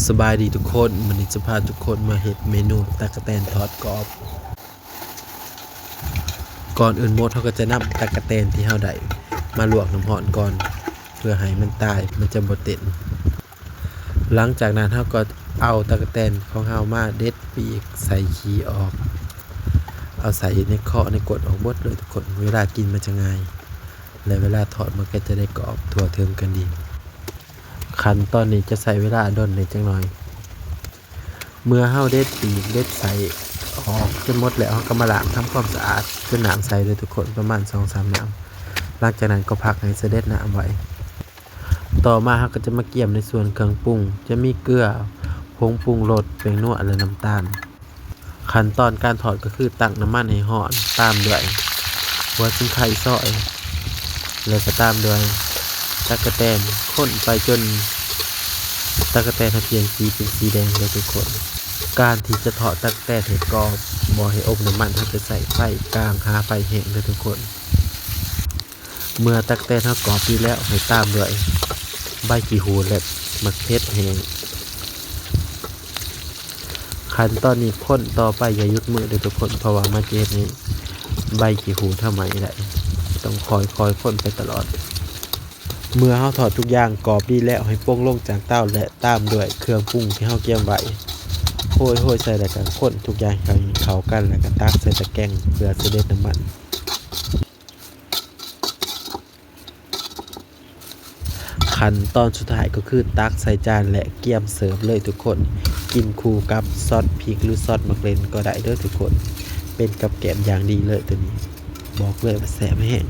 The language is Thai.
สบายดีทุกคนวันนี้จะพาทุกคนมาเฮ็ดเมนูตั๊กแตนทอดกรอบก่อนอื่นหมดเราก็จะนำตั๊กแตนที่เราได้มาลวกน้ำร้อนก่อนเพื่อให้มันตายมันจะบ่เต้นหลังจากนั้นเราก็เอาตั๊กแตนของเรามาเด็ดปีกใส่ขี้ออกเอาใส่ในเคาะในกดออกหมดเลยทุกคนเวลากินมันจะง่ายและเวลาทอดมันก็จะได้กรอบทั่วถึงกันดีขั้นตอนนี้จะใส่เวลาดนในจังหน่อยเมื่อเฮาเด็ดปีกเด็ดใส่ออกจนหมดแล้วเฮาก็มาล้างทำความสะอาดจนน้ำใสเลยทุกคนประมาณ 2-3 น้ำหลังจากนั้นก็พักให้เสด็จน้ำไว้ต่อมาเฮาก็จะมาเกี่ยมในส่วนเครื่องปรุงจะมีเกลือผงปรุงรสเป็นนัวและน้ำตาลขั้นตอนการทอดก็คือตั้งน้ำมันให้ร้อนตามด้วยหัวชิ้นไข่ซอยแล้วก็ตามด้วยตั๊กแตนข้นไปจนตั๊กแตนเปลี่ยนสีเป็นสีแดงเลยทุกคนการที่จะทอดตั๊กแตนให้กรอบบ่ให้อบน้ำมันเราจะใส่ไฟกลางหาไฟแห้งเลยทุกคนเมื่อตั๊กแตนเรากรอบดีแล้วให้ตามด้วยใบขี้หูและมะเขือแห้งขั้นตอนนี้คนต่อไปอย่ายุดมือเลยทุกคนเพราะว่ามาเจ็บนี้ใบขี้หูทำไมได้ต้องคอยคนไปตลอดเมื่อเฮาทอดทุกอย่างกรอบดีแล้วให้โป่งลงจากเตาและตามด้วยเครื่องปรุงที่เฮาเตรียมไว้โห้ยใส่แล้วก็คนทุกอย่างให้เข้ากันแล้วก็ตักใส่ตะแกรงเพื่อเสด็จน้ำมันขั้นตอนสุดท้ายก็คือตักใส่จานและเกี๊ยมเสิร์ฟเลยทุกคนกินคู่กับซอสพริกหรือซอสมะเขือก็ได้เด้อทุกคนเป็นกับแกล้มอย่างดีเลยตัวนี้บอกเลยว่าแซ่บแห้ง